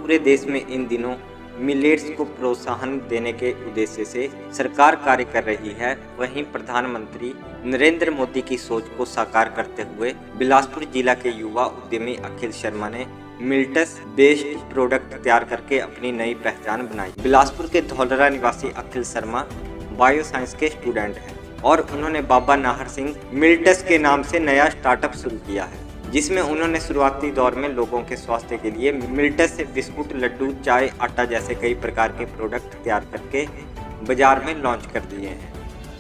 पूरे देश में इन दिनों मिलेट्स को प्रोत्साहन देने के उद्देश्य से सरकार कार्य कर रही है, वहीं प्रधानमंत्री नरेंद्र मोदी की सोच को साकार करते हुए बिलासपुर जिला के युवा उद्यमी अखिल शर्मा ने मिलेट्स बेस्ड प्रोडक्ट तैयार करके अपनी नई पहचान बनाई। बिलासपुर के धौलरा निवासी अखिल शर्मा बायो साइंस के स्टूडेंट हैं और उन्होंने बाबा नाहर सिंह मिलेट्स के नाम से नया स्टार्टअप शुरू किया है, जिसमें उन्होंने शुरुआती दौर में लोगों के स्वास्थ्य के लिए मिलेट्स से बिस्कुट, लड्डू, चाय, आटा जैसे कई प्रकार के प्रोडक्ट तैयार करके बाजार में लॉन्च कर दिए हैं।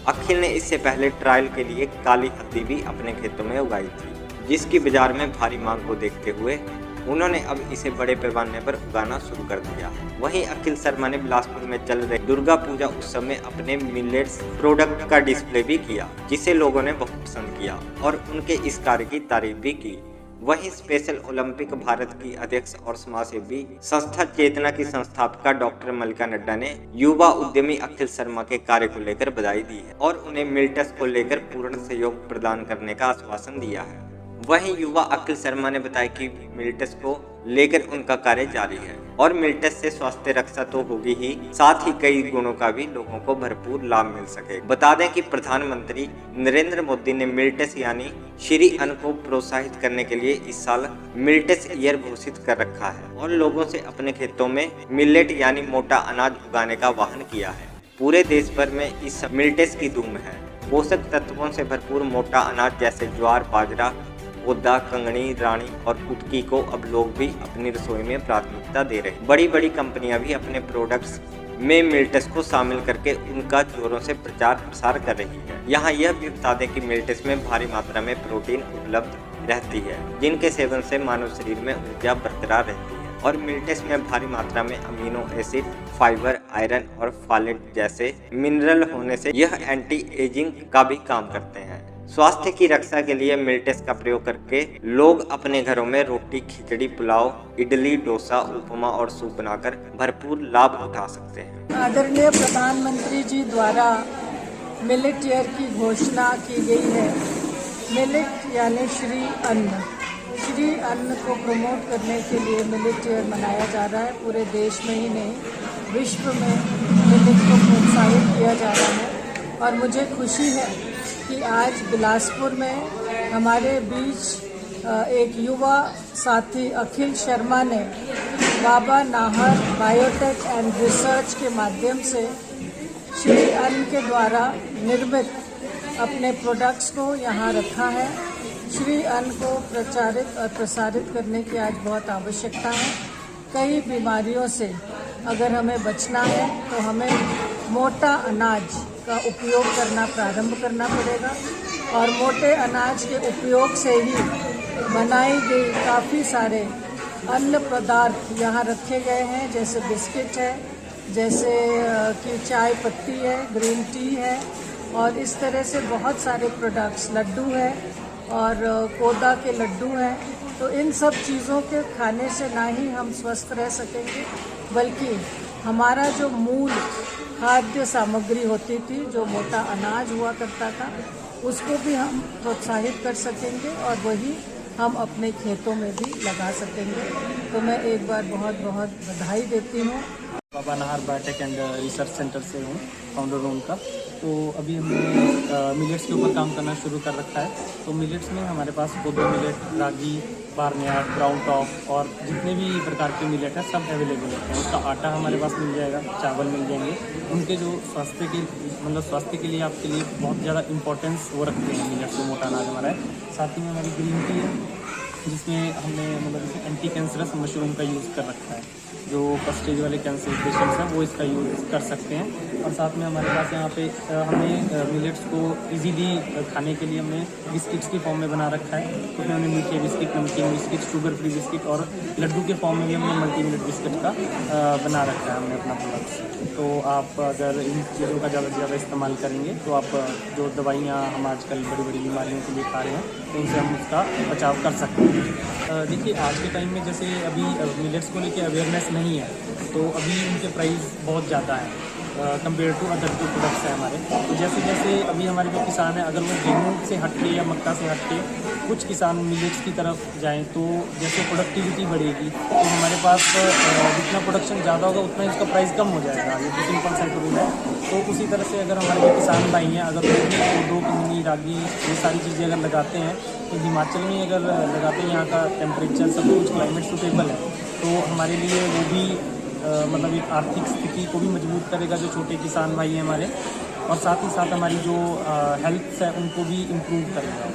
अखिल ने इससे पहले ट्रायल के लिए काली हल्दी भी अपने खेतों में उगाई थी, जिसकी बाजार में भारी मांग को देखते हुए उन्होंने अब इसे बड़े पैमाने पर उगाना शुरू कर दिया। वहीं अखिल शर्मा ने बिलासपुर में चल रहे दुर्गा पूजा उत्सव में अपने मिलेट्स प्रोडक्ट का डिस्प्ले भी किया, जिसे लोगों ने बहुत पसंद किया और उनके इस कार्य की तारीफ भी की। वहीं स्पेशल ओलंपिक भारत की अध्यक्ष और समाजसेवी संस्था चेतना की संस्थापिका डॉक्टर मल्लिका नड्डा ने युवा उद्यमी अखिल शर्मा के कार्य को लेकर बधाई दी है और उन्हें मिलेट्स को लेकर पूर्ण सहयोग प्रदान करने का आश्वासन दिया है। वहीं युवा अखिल शर्मा ने बताया कि मिलेट्स को लेकर उनका कार्य जारी है और मिलेट्स से स्वास्थ्य रक्षा तो होगी ही, साथ ही कई गुणों का भी लोगों को भरपूर लाभ मिल सके। बता दें कि प्रधानमंत्री नरेंद्र मोदी ने मिलेट्स यानी श्री अन्न को प्रोत्साहित करने के लिए इस साल मिलेट्स ईयर घोषित कर रखा है और लोगों से अपने खेतों में मिलेट यानी मोटा अनाज उगाने का आह्वान किया है। पूरे देश भर में इस मिलेट्स की धूम है। पोषक तत्वों से भरपूर मोटा अनाज जैसे ज्वार, बाजरा, उद्दा, कंगनी, रानी और कुटकी को अब लोग भी अपनी रसोई में प्राथमिकता दे रहे हैं। बड़ी बड़ी कंपनियां भी अपने प्रोडक्ट्स में मिलेट्स को शामिल करके उनका जोरों से प्रचार प्रसार कर रही है। यहाँ यह भी बता दें कि मिलेट्स में भारी मात्रा में प्रोटीन उपलब्ध रहती है, जिनके सेवन से मानव शरीर में ऊर्जा बरकरार रहती है और मिलेट्स में भारी मात्रा में अमीनो एसिड, फाइबर, आयरन और फॉलेट जैसे मिनरल होने से यह एंटी एजिंग का भी काम करते हैं। स्वास्थ्य की रक्षा के लिए मिलेट्स का प्रयोग करके लोग अपने घरों में रोटी, खिचड़ी, पुलाव, इडली, डोसा, उपमा और सूप बनाकर भरपूर लाभ उठा सकते हैं। आदरणीय प्रधानमंत्री जी द्वारा मिलेट ईयर की घोषणा की गई है। मिलेट यानी श्री अन्न, श्री अन्न को प्रमोट करने के लिए मिलेट ईयर मनाया जा रहा है। पूरे देश में ही नहीं, विश्व में मिलेट को प्रोत्साहित किया जा रहा है और मुझे खुशी है कि आज बिलासपुर में हमारे बीच एक युवा साथी अखिल शर्मा ने बाबा नाहर बायोटेक एंड रिसर्च के माध्यम से श्री अन्न के द्वारा निर्मित अपने प्रोडक्ट्स को यहाँ रखा है। श्री अन्न को प्रचारित और प्रसारित करने की आज बहुत आवश्यकता है। कई बीमारियों से अगर हमें बचना है तो हमें मोटा अनाज का उपयोग करना प्रारंभ करना पड़ेगा और मोटे अनाज के उपयोग से ही बनाई गई काफ़ी सारे अन्न पदार्थ यहाँ रखे गए हैं, जैसे बिस्किट है, जैसे कि चाय पत्ती है, ग्रीन टी है और इस तरह से बहुत सारे प्रोडक्ट्स, लड्डू है और कोदा के लड्डू हैं। तो इन सब चीज़ों के खाने से ना ही हम स्वस्थ रह सकेंगे, बल्कि हमारा जो मूल खाद्य सामग्री होती थी, जो मोटा अनाज हुआ करता था, उसको भी हम प्रोत्साहित कर सकेंगे और वही हम अपने खेतों में भी लगा सकेंगे। तो मैं एक बार बहुत बहुत बधाई देती हूँ। Baba Nahar biotech and research centre से हूँ, फाउंडर हूँ उनका। तो अभी हमने मिलेट्स के ऊपर काम करना शुरू कर रखा है। तो मिलेट्स में हमारे पास कोदो मिलेट, रागी, बार्नयार्ड, ब्राउन टॉप और जितने भी प्रकार के मिलेट हैं सब अवेलेबल होते हैं। उसका आटा हमारे पास मिल जाएगा, चावल मिल जाएंगे। उनके जो स्वास्थ्य के लिए आपके लिए बहुत ज़्यादा इंपॉर्टेंस वो रखते हैं मिलेट्स, जो मोटा अनाज हमारा है। साथ ही में हमारी ग्रीन टी है, जिसमें हमने एंटी कैंसरस मशरूम का यूज़ कर रखा है। जो फर्स्ट स्टेज वाले कैंसर पेशेंट्स हैं वो इसका यूज़ कर सकते हैं। और साथ में हमारे पास यहाँ पे हमने मिलेट्स को इजीली खाने के लिए हमने बिस्किट्स की फॉर्म में बना रखा है। उसमें हमने मीठे बिस्किट, नमकीन बिस्किट, शुगर फ्री बिस्किट और लड्डू के फॉर्म में भी हमने मल्टी मिलेट बिस्किट का बना रखा है हमने अपना प्रोडक्ट। तो आप अगर इन चीज़ों का ज़्यादा से ज़्यादा इस्तेमाल करेंगे तो आप जो दवाइयाँ हम आजकल बड़ी बड़ी बीमारियों के लिए खा रहे हैं तो उनसे हम उसका बचाव कर सकते हैं। देखिए आज के टाइम में जैसे अभी मिलेट्स को लेके अवेयरनेस नहीं है, तो अभी उनके प्राइस बहुत ज़्यादा है। कंपेयर टू अदर जो प्रोडक्ट्स हैं हमारे। तो जैसे जैसे अभी हमारे जो किसान हैं, अगर वो गेहूँ से हट के या मक्का से हट के कुछ किसान मिलेट्स की तरफ जाएं, तो जैसे प्रोडक्टिविटी बढ़ेगी तो हमारे पास जितना प्रोडक्शन ज़्यादा होगा उतना इसका प्राइस कम हो जाएगा। ये तो सिंपल सा रूल है। तो उसी तरह से अगर हमारे जो किसान भाई हैं, अगर वो भी कोदो, कंगनी, रागी ये सारी चीज़ें अगर लगाते हैं, तो हिमाचल में अगर लगाते हैं, यहाँ का टेम्परेचर सब कुछ क्लाइमेट सूटेबल है, तो हमारे लिए वो भी मतलब एक आर्थिक स्थिति को भी मजबूत करेगा जो छोटे किसान भाई हैं हमारे, और साथ ही साथ हमारी जो हेल्थ है उनको भी इम्प्रूव करेगा।